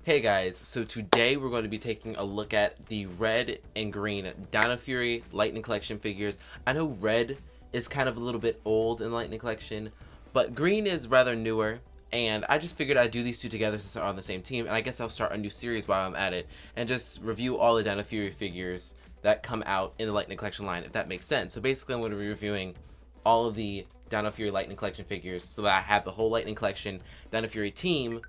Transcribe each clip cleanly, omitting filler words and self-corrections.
Hey guys, so today we're going to be taking a look at the red and green Dino Fury Lightning Collection figures. I know red is kind of a little bit old in Lightning Collection, but green is rather newer, and I just figured I'd do these two together since they're on the same team, and I guess I'll start a new series while I'm at it, and just review all the Dino Fury figures that come out in the Lightning Collection line, if that makes sense. So basically I'm going to be reviewing all of the Dino Fury Lightning Collection figures so that I have the whole Lightning Collection Dino Fury team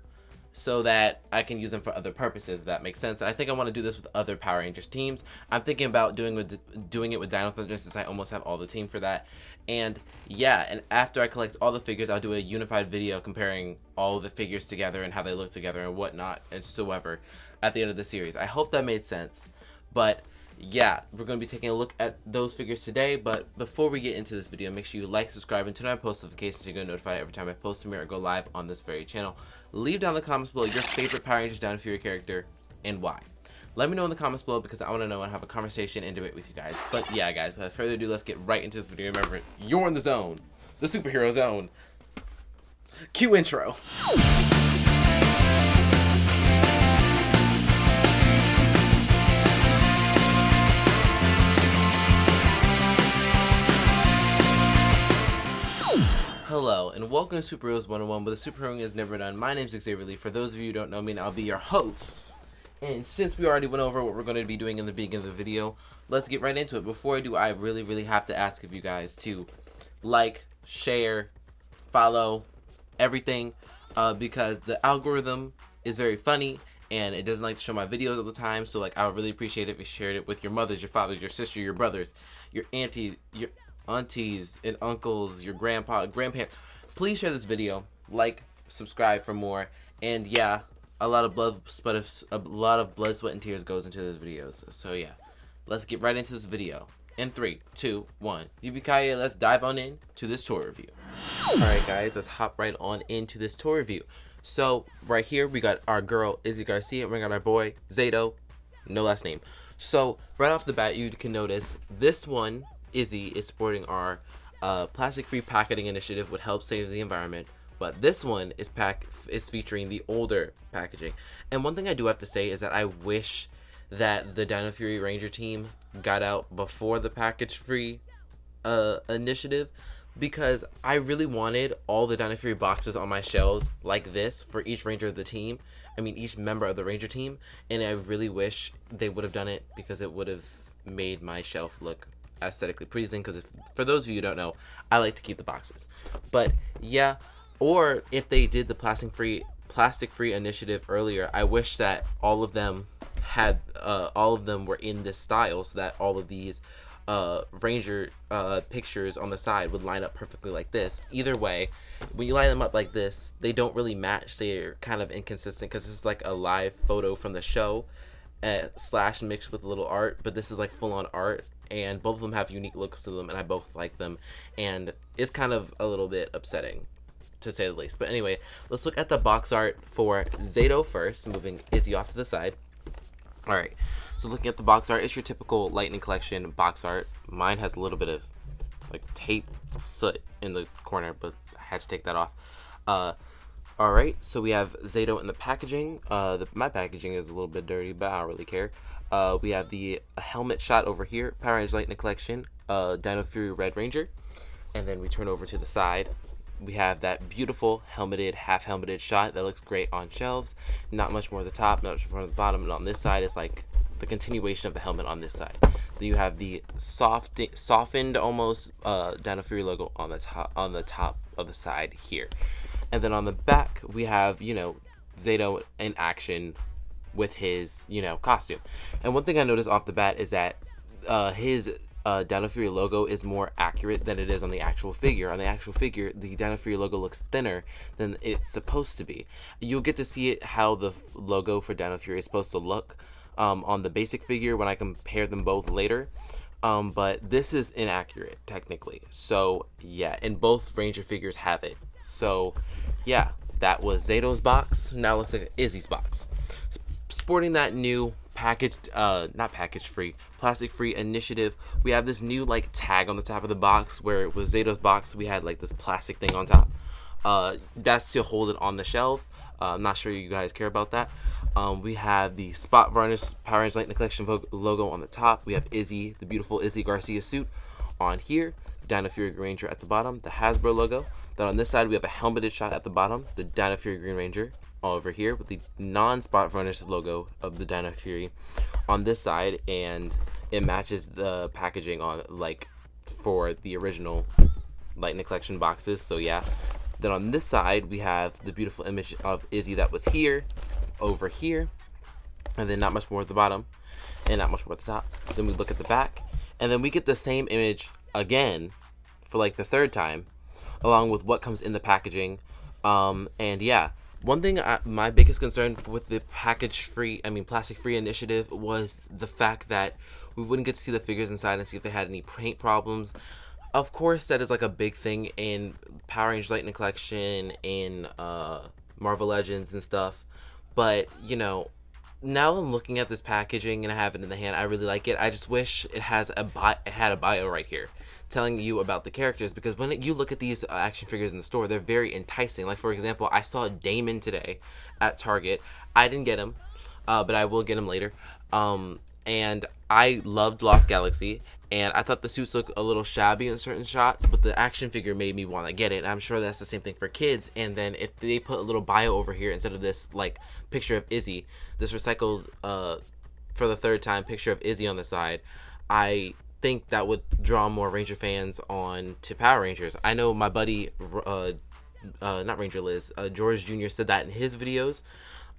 so that I can use them for other purposes, if that makes sense. And I think I want to do this with other Power Rangers teams. I'm thinking about doing it with Dino Thunder since I almost have all the team for that. And yeah, and after I collect all the figures, I'll do a unified video comparing all the figures together and how they look together and whatnot and so ever at the end of the series. I hope that made sense. But yeah, we're going to be taking a look at those figures today, but before we get into this video, make sure you like, subscribe, and turn on post notifications so you get notified every time I post them or go live on this very channel. Leave down in the comments below your favorite Power Rangers Dino Fury character and why. Let me know in the comments below because I want to know and have a conversation and debate with you guys. But yeah, guys, without further ado, let's get right into this video. Remember, you're in the zone, the superhero zone. Cue intro. Hello, and welcome to Superheroes 101, where the superheroing is never done. My name's Xavier Lee. For those of you who don't know me, I'll be your host. And since we already went over what we're going to be doing in the beginning of the video, let's get right into it. Before I do, I really have to ask of you guys to like, share, follow, everything, because the algorithm is very funny, and it doesn't like to show my videos all the time, so like I would really appreciate it if you shared it with your mothers, your fathers, your sister, your brothers, your aunties, your aunties and uncles, your grandparents. Please share this video, like, subscribe for more, and yeah, a lot of blood, sweat, and tears goes into those videos. So yeah, let's get right into this video. In 3, 2, 1. Yippee-ki-yay, let's dive on in to this toy review. Alright guys, let's hop right on into this toy review. So right here we got our girl Izzy Garcia, and we got our boy Zato, no last name. So right off the bat you can notice this one, Izzy, is supporting our plastic-free packaging initiative, would help save the environment. But this one is featuring the older packaging. And one thing I do have to say is that I wish that the Dino Fury Ranger team got out before the package-free initiative, because I really wanted all the Dino Fury boxes on my shelves like this for each Ranger of the team. I mean, each member of the Ranger team. And I really wish they would have done it because it would have made my shelf look aesthetically pleasing, because for those of you who don't know, I like to keep the boxes. But yeah, or if they did the plastic free initiative earlier, I wish that all of them were in this style, so that all of these Ranger pictures on the side would line up perfectly like this. Either way, when you line them up like this, they don't really match. They're kind of inconsistent because this is like a live photo from the show slash mixed with a little art, but this is like full-on art, and both of them have unique looks to them, and I both like them, and it's kind of a little bit upsetting, to say the least. But anyway, let's look at the box art for Zato first, moving Izzy off to the side. Alright, so looking at the box art, it's your typical Lightning Collection box art. Mine has a little bit of like tape soot in the corner, but I had to take that off. Alright, so we have Zato in the packaging. My packaging is a little bit dirty, but I don't really care. We have the helmet shot over here, Power Rangers Lightning Collection, Dino Fury Red Ranger. And then we turn over to the side. We have that beautiful helmeted, half-helmeted shot that looks great on shelves. Not much more at the top, not much more at the bottom. And on this side, it's like the continuation of the helmet on this side. Then you have the softened almost Dino Fury logo on the top of the side here. And then on the back, we have, Zato in action with his, costume. And one thing I noticed off the bat is that his Dino Fury logo is more accurate than it is on the actual figure. On the actual figure, the Dino Fury logo looks thinner than it's supposed to be. You'll get to see it how the logo for Dino Fury is supposed to look on the basic figure when I compare them both later. But this is inaccurate, technically. So, yeah, and both Ranger figures have it. So, yeah, that was Zato's box. Now let's look at Izzy's box. Sporting that new plastic free initiative, we have this new like tag on the top of the box, where with Zato's box we had like this plastic thing on top. That's to hold it on the shelf. I'm not sure you guys care about that. We have the spot varnish Power Rangers Lightning Collection logo on the top. We have Izzy, the beautiful Izzy Garcia suit on here. Dino Fury Green Ranger at the bottom. The Hasbro logo. Then on this side we have a helmeted shot at the bottom. The Dino Fury Green Ranger over here with the non-spot varnish logo of the Dino Fury on this side, and it matches the packaging on like for the original Lightning Collection boxes. So yeah. Then on this side we have the beautiful image of Izzy that was here, over here, and then not much more at the bottom and not much more at the top. Then we look at the back, and then we get the same image again for like the third time, along with what comes in the packaging. And yeah, one thing my biggest concern with the plastic free initiative was the fact that we wouldn't get to see the figures inside and see if they had any paint problems. Of course, that is like a big thing in Power Rangers Lightning Collection, in Marvel Legends and stuff. But, you know, now I'm looking at this packaging and I have it in the hand. I really like it. I just wish it had a bio right here telling you about the characters, because when you look at these action figures in the store, they're very enticing. Like, for example, I saw Damon today at Target. I didn't get him, but I will get him later. And I loved Lost Galaxy, and I thought the suits looked a little shabby in certain shots, but the action figure made me want to get it. And I'm sure that's the same thing for kids. And then if they put a little bio over here instead of this like picture of Izzy, this recycled for the third time picture of Izzy on the side, I think that would draw more Ranger fans on to Power Rangers. I know my buddy not Ranger Liz, George Jr. said that in his videos,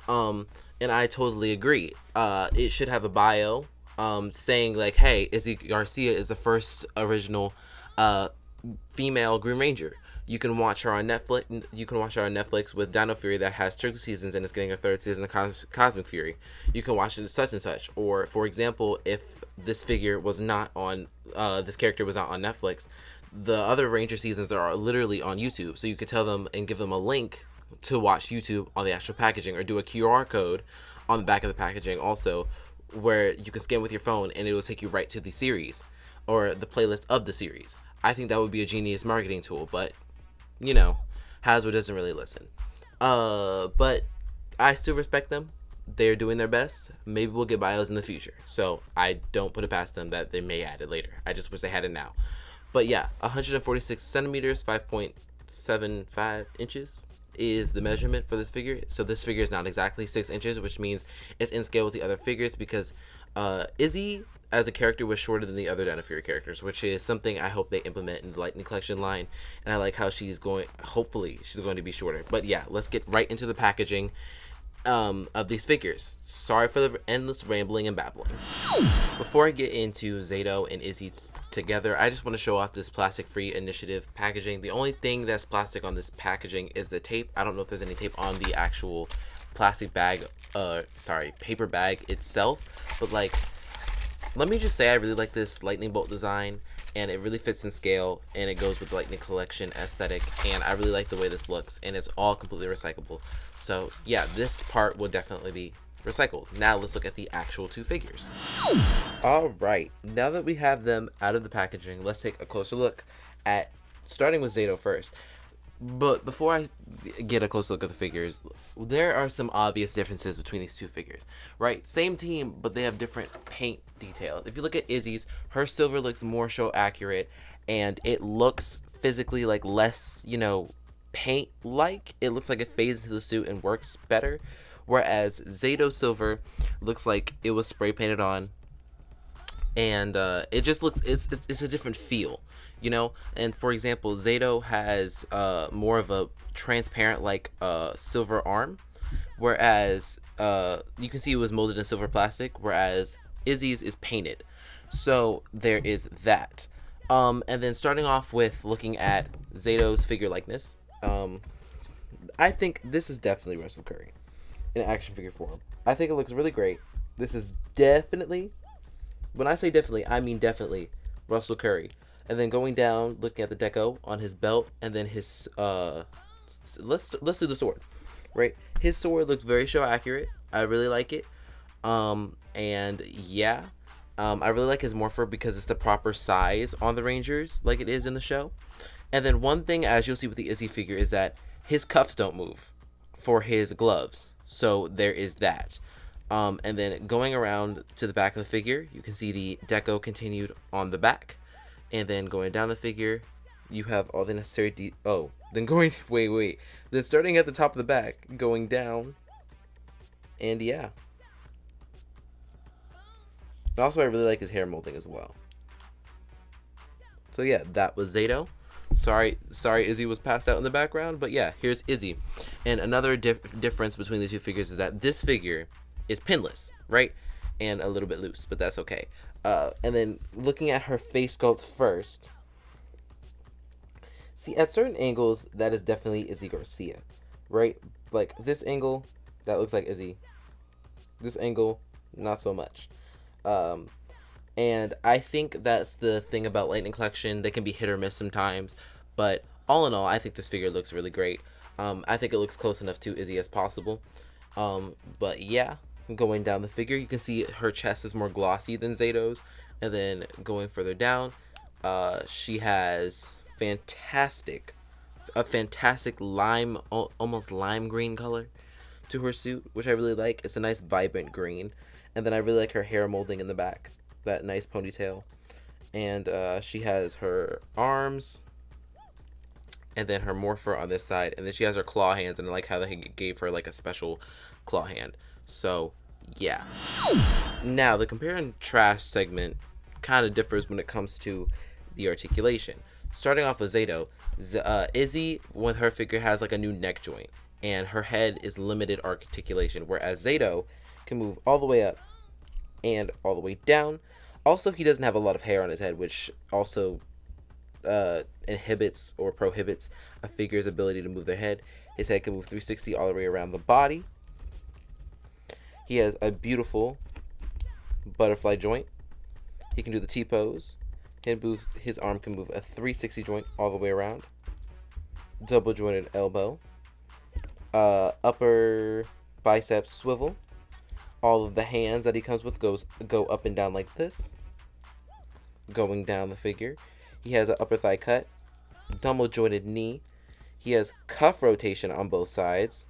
and I totally agree. It should have a bio saying like, hey, Izzy Garcia is the first original female Green Ranger. You can watch her on Netflix. You can watch her on Netflix with Dino Fury that has 2 seasons and is getting a 3rd season of Cosmic Fury. You can watch it such and such. Or for example, if this figure was not on, this character was not on Netflix, the other Ranger seasons are literally on YouTube. So you could tell them and give them a link to watch YouTube on the actual packaging, or do a QR code on the back of the packaging also, where you can scan with your phone and it will take you right to the series or the playlist of the series. I think that would be a genius marketing tool, but you know, Hasbro doesn't really listen. But I still respect them. They're doing their best. Maybe we'll get bios in the future, so I don't put it past them that they may add it later. I just wish they had it now. But yeah, 146 centimeters, 5.75 inches is the measurement for this figure. So this figure is not exactly 6 inches, which means it's in scale with the other figures, because Izzy as a character was shorter than the other Dino Fury characters, which is something I hope they implement in the Lightning Collection line. And I like how hopefully she's going to be shorter. But yeah, let's get right into the packaging of these figures. Sorry for the endless rambling and babbling. Before I get into Zato and Izzy together, I just want to show off this plastic-free initiative packaging. The only thing that's plastic on this packaging is the tape. I don't know if there's any tape on the actual plastic bag, paper bag itself, but like, let me just say I really like this lightning bolt design, and it really fits in scale, and it goes with the Lightning Collection aesthetic, and I really like the way this looks, and it's all completely recyclable. So yeah, this part will definitely be recycled. Now let's look at the actual 2 figures. Alright, now that we have them out of the packaging, let's take a closer look at, starting with Zato first. But before I get a close look at the figures, there are some obvious differences between these 2 figures, right? Same team, but they have different paint details. If you look at Izzy's, her silver looks more show accurate, and it looks physically like less, you know, paint-like. It looks like it fades into the suit and works better, whereas Zato silver looks like it was spray painted on, and it just looks, it's a different feel, you know. And for example, Zato has more of a transparent like silver arm, whereas you can see it was molded in silver plastic, whereas Izzy's is painted. So there is that. And then starting off with looking at Zato's figure likeness, I think this is definitely Russell Curry in action figure form. I think it looks really great. This is definitely, when I say definitely, I mean definitely Russell Curry. And then going down, looking at the deco on his belt, and then his let's do the sword, right? His sword looks very show accurate. I really like it. And yeah, I really like his morpher because it's the proper size on the Rangers, like it is in the show. And then one thing, as you'll see with the Izzy figure, is that his cuffs don't move for his gloves. So there is that. And then going around to the back of the figure, you can see the deco continued on the back. And then going down the figure, you have all the necessary then going wait. Then starting at the top of the back, going down, and yeah. And also, I really like his hair molding as well. So yeah, that was Zato. Sorry, Izzy was passed out in the background, but yeah, here's Izzy. And another difference between the two figures is that this figure is pinless, right? And a little bit loose, but that's okay. And then looking at her face sculpt first, see, at certain angles, that is definitely Izzy Garcia, right? Like this angle, that looks like Izzy. This angle, not so much. And I think that's the thing about Lightning Collection. They can be hit or miss sometimes, but all in all, I think this figure looks really great. I think it looks close enough to Izzy as possible. But yeah, going down the figure, you can see her chest is more glossy than Zato's. And then going further down, she has a fantastic lime, almost lime green color to her suit, which I really like. It's a nice vibrant green. And then I really like her hair molding in the back, that nice ponytail. And she has her arms, and then her morpher on this side, and then she has her claw hands, and I like how they gave her like a special claw hand. So yeah. Now the compare and trash segment kind of differs when it comes to the articulation. Starting off with Zato, Izzy with her figure has like a new neck joint, and her head is limited articulation, whereas Zato can move all the way up and all the way down. Also, he doesn't have a lot of hair on his head, which also inhibits or prohibits a figure's ability to move their head. His head can move 360 all the way around the body. He has a beautiful butterfly joint. He can do the T-pose. His arm can move a 360 joint all the way around. Double jointed elbow. Upper bicep swivel. All of the hands that he comes with go up and down like this. Going down the figure. He has an upper thigh cut. Double jointed knee. He has cuff rotation on both sides.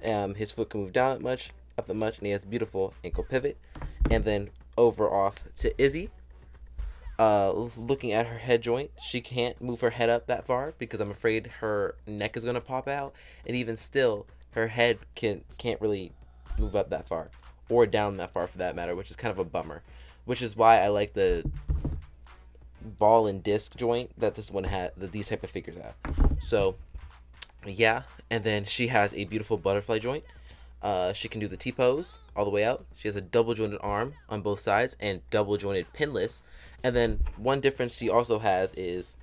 His foot can move down that much, up that much, and he has beautiful ankle pivot. And then over off to Izzy. Looking at her head joint, she can't move her head up that far because I'm afraid her neck is going to pop out. And even still, her head can't really move up that far. Or down that far for that matter, which is kind of a bummer. Which is why I like the ball and disc joint that this one had, that these type of figures have. So yeah, and then she has a beautiful butterfly joint. She can do the T-pose all the way out. She has a double jointed arm on both sides and double jointed pinless. And then one difference she also has is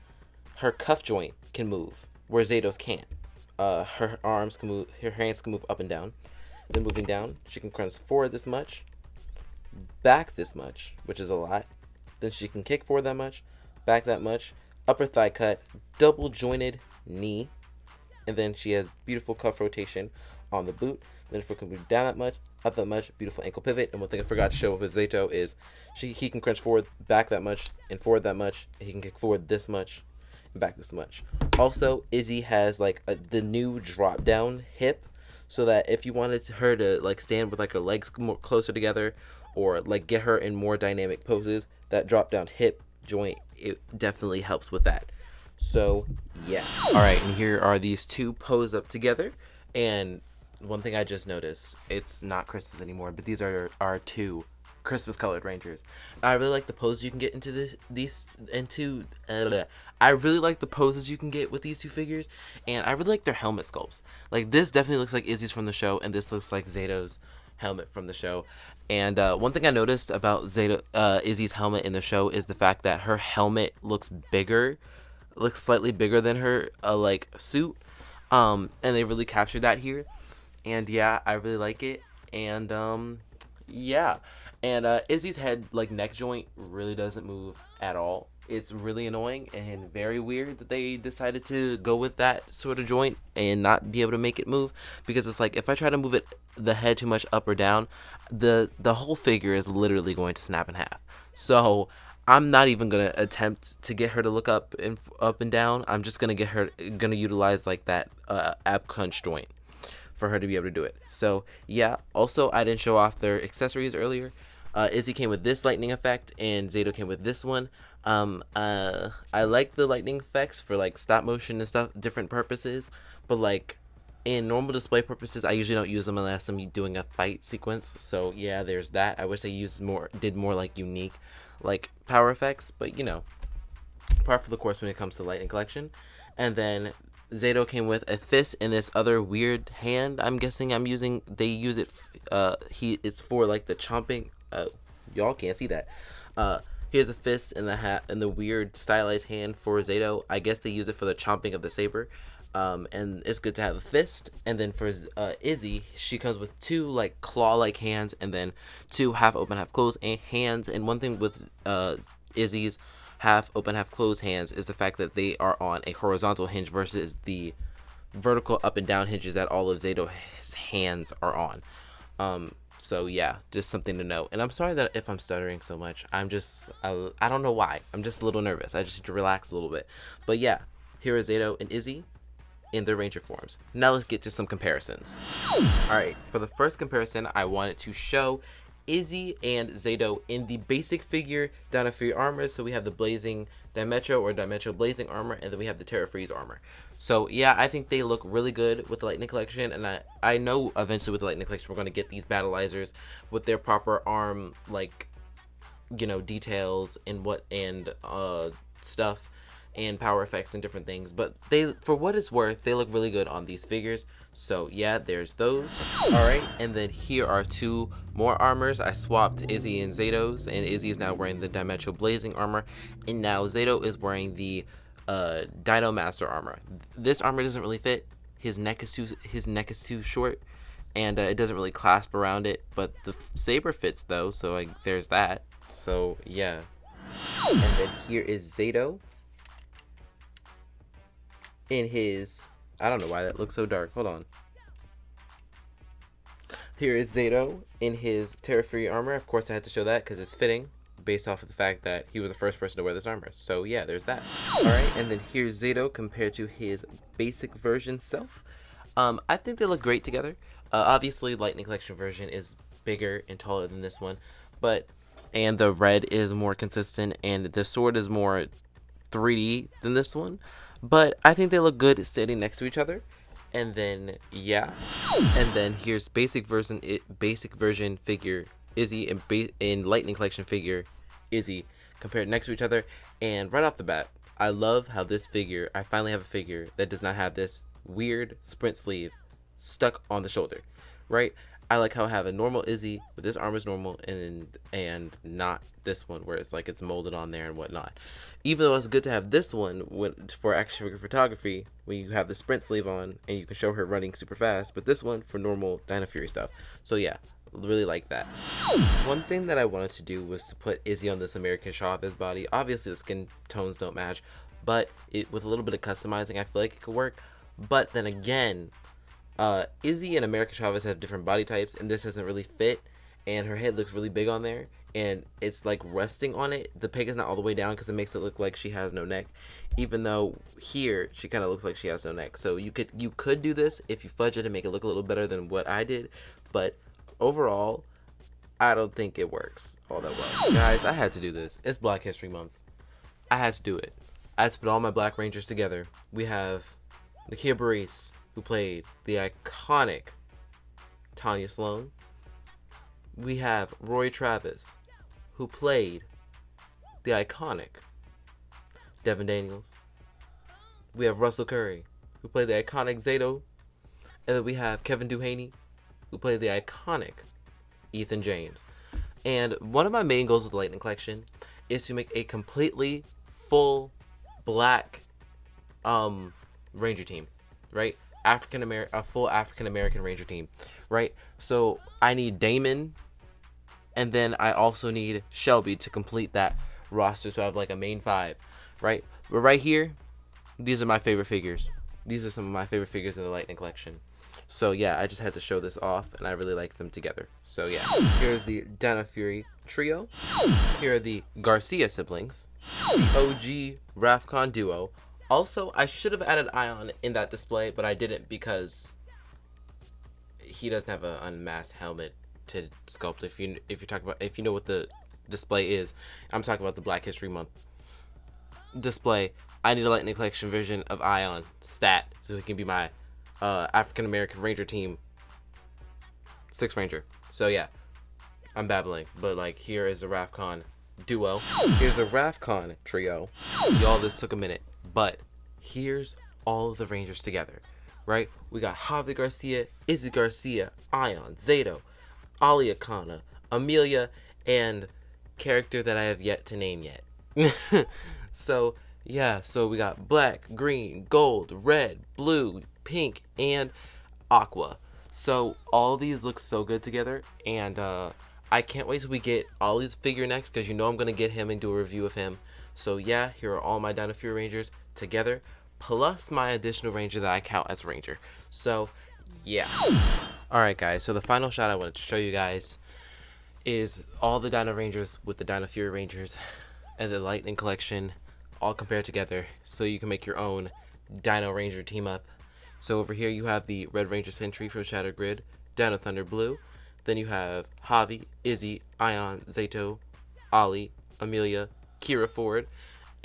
her cuff joint can move, where Zato's can't. Her arms can move, her hands can move up and down. Then moving down, she can crunch forward this much, back this much, which is a lot. Then she can kick forward that much, back that much, upper thigh cut, double jointed knee, and then she has beautiful cuff rotation on the boot. Then if we can move down that much, up that much, beautiful ankle pivot. And one thing I forgot to show with Zato is he can crunch forward, back that much, and forward that much. And he can kick forward this much, and back this much. Also, Izzy has like the new drop down hip, so that if you wanted her to like stand with like her legs more closer together, or like get her in more dynamic poses, that drop down hip joint, it definitely helps with that. So yeah. All right, and here are these two posed up together. And one thing I just noticed, it's not Christmas anymore, but these are our two Christmas colored Rangers. I really like the poses you can get I really like the poses you can get with these two figures, and I really like their helmet sculpts. Like this definitely looks like Izzy's from the show, and this looks like Zato's helmet from the show. And one thing I noticed about Izzy's helmet in the show is the fact that her helmet looks slightly bigger than her like suit. And they really captured that here. And yeah, I really like it. And yeah. And Izzy's head, like neck joint, really doesn't move at all. It's really annoying and very weird that they decided to go with that sort of joint and not be able to make it move, because it's like if I try to move the head too much up or down, the whole figure is literally going to snap in half. So I'm not even gonna attempt to get her to look up and down. I'm just gonna utilize like that ab crunch joint for her to be able to do it. So yeah, also I didn't show off their accessories earlier. Izzy came with this lightning effect and Zato came with this one. I like the lightning effects for like stop motion and stuff, different purposes, but like in normal display purposes, I usually don't use them unless I'm doing a fight sequence. So yeah, there's that. I wish they did more like unique like power effects, but you know, par for the course when it comes to lightning collection. And then Zato came with a fist and this other weird hand. I'm guessing they use it. It's for like the chomping. Y'all can't see that. Here's a fist and the hat and the weird stylized hand for Zato. I guess they use it for the chomping of the saber. And it's good to have a fist. And then for Izzy, she comes with two like claw-like hands and then two half open, half closed hands. And one thing with Izzy's half open, half closed hands is the fact that they are on a horizontal hinge versus the vertical up and down hinges that all of Zato's hands are on. So yeah, just something to know. And I'm sorry that if I'm stuttering so much. I don't know why. I'm just a little nervous. I just need to relax a little bit. But yeah, here is Zato and Izzy in their ranger forms. Now let's get to some comparisons. Alright, for the first comparison, I wanted to show Izzy and Zato in the basic figure Dino Fury armor. So we have the Blazing Dimetro or Dimetro Blazing armor, and then we have the Terra Freeze armor. So yeah, I think they look really good with the Lightning Collection, and I know eventually with the Lightning Collection we're going to get these battleizers with their proper arm, like, you know, details and stuff and power effects and different things. But they, for what it's worth, they look really good on these figures. So yeah, there's those. Alright, and then here are two more armors. I swapped Izzy and Zato's, and Izzy is now wearing the Dimetro Blazing armor, and now Zato is wearing the Dino Master armor. This armor doesn't really fit. His neck is too short, and it doesn't really clasp around it, but the saber fits though, so there's that. So yeah. And then here is Zato in his, I don't know why that looks so dark. Hold on. Here is Zato in his Terra Fury armor. Of course, I had to show that because it's fitting based off of the fact that he was the first person to wear this armor. So yeah, there's that. Alright, and then here's Zato compared to his basic version self. I think they look great together. Obviously, Lightning Collection version is bigger and taller than this one, and the red is more consistent, and the sword is more 3D than this one. But I think they look good standing next to each other. And then yeah, and then here's basic version figure Izzy and in Lightning Collection figure Izzy compared next to each other. And right off the bat, I love how this figure, I finally have a figure that does not have this weird sprint sleeve stuck on the shoulder, right? I like how I have a normal Izzy, but this arm is normal, and not this one where it's like it's molded on there and whatnot. Even though it's good to have this one for action figure photography, when you have the sprint sleeve on and you can show her running super fast, but this one for normal Dino Fury stuff. So yeah, really like that. One thing that I wanted to do was to put Izzy on this American Chavez body. Obviously the skin tones don't match, but with a little bit of customizing, I feel like it could work. But then again, Izzy and America Chavez have different body types, and this doesn't really fit, and her head looks really big on there, and it's like resting on it. The peg is not all the way down because it makes it look like she has no neck, even though here she kind of looks like she has no neck. So you could do this if you fudge it and make it look a little better than what I did, but overall I don't think it works all that well. Guys, I had to do this. It's Black History Month. I had to do it. I had to put all my Black Rangers together. We have Nakia Burrese, who played the iconic Tanya Sloan. We have Roy Travis, who played the iconic Devin Daniels. We have Russell Curry, who played the iconic Zato. And then we have Kevin Duhaney, who played the iconic Ethan James. And one of my main goals with the Lightning Collection is to make a completely full black Ranger team, right? A full African American Ranger team, right? So I need Damon, and then I also need Shelby to complete that roster, so I have like a main 5, right? But right here, these are my favorite figures. These are some of my favorite figures in the Lightning Collection. So yeah, I just had to show this off, and I really like them together. So yeah, here's the Dino Fury trio. Here are the Garcia siblings, the OG Rafcon duo. Also, I should have added Ion in that display, but I didn't because he doesn't have an unmasked helmet to sculpt. If you're talking about, if you know what the display is, I'm talking about the Black History Month display. I need a Lightning Collection version of Ion stat so he can be my African American Ranger team 6th Ranger. So yeah, I'm babbling, but like, here is the Rafcon duo. Here's the Rafcon trio. Y'all, this took a minute, but here's all of the Rangers together, right? We got Javi Garcia, Izzy Garcia, Ion, Zato, Ali Akana, Amelia, and character that I have yet to name yet. So yeah, so we got black, green, gold, red, blue, pink, and aqua. So all these look so good together, and I can't wait till we get Ollie's figure next, because you know I'm going to get him and do a review of him. So yeah, here are all my Dino Fury Rangers together, plus my additional Ranger that I count as Ranger. So yeah. Alright guys, so the final shot I wanted to show you guys is all the Dino Rangers with the Dino Fury Rangers and the Lightning Collection all compared together, so you can make your own Dino Ranger team up. So over here you have the Red Ranger Sentry from Shattered Grid, Dino Thunder Blue. Then you have Javi, Izzy, Ion, Zato, Ollie, Amelia, Kira Ford,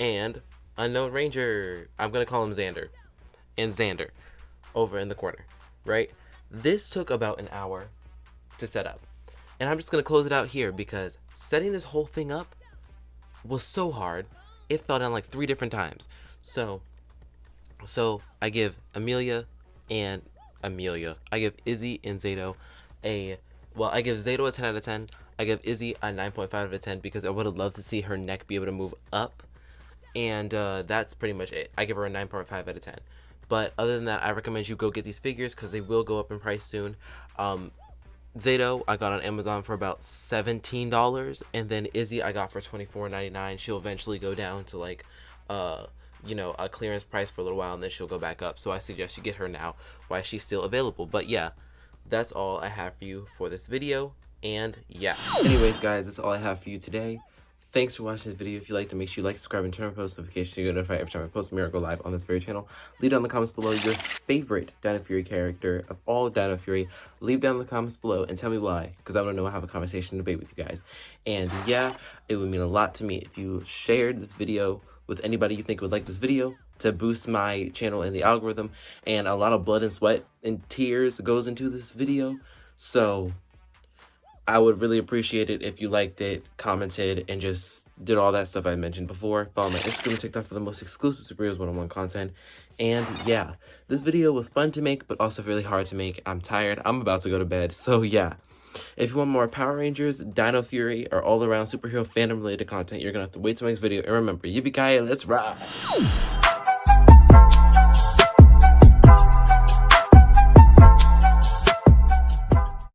and Unknown Ranger. I'm going to call him Xander. And Xander over in the corner, right? This took about an hour to set up. And I'm just going to close it out here because setting this whole thing up was so hard. It fell down like 3 different times. So I give Amelia, I give Izzy and Zato I give Zato a 10 out of 10. I give Izzy a 9.5 out of 10 because I would have loved to see her neck be able to move up. And that's pretty much it. I give her a 9.5 out of 10. But other than that, I recommend you go get these figures because they will go up in price soon. Zato I got on Amazon for about $17, and then Izzy I got for $24.99. She'll eventually go down to like a clearance price for a little while, and then she'll go back up. So I suggest you get her now while she's still available. But yeah, that's all I have for you for this video, and yeah. Anyways guys, that's all I have for you today. Thanks for watching this video. If you liked it, make sure you like, subscribe, and turn on post notifications so you get notified every time I post a Miracle Live on this very channel. Leave down in the comments below your favorite Dino Fury character of all Dino Fury. Leave down in the comments below and tell me why, because I want to know, have a conversation, debate with you guys. And yeah, it would mean a lot to me if you shared this video with anybody you think would like this video, to boost my channel in the algorithm. And a lot of blood and sweat and tears goes into this video, so I would really appreciate it if you liked it, commented, and just did all that stuff I mentioned before. Follow my Instagram and TikTok for the most exclusive Superheroes 101 content. And yeah, this video was fun to make, but also really hard to make. I'm tired. I'm about to go to bed. So yeah, if you want more Power Rangers, Dino Fury, or all around superhero fandom related content, you're gonna have to wait till my next video. And remember, yippee-ki-yay, let's ride!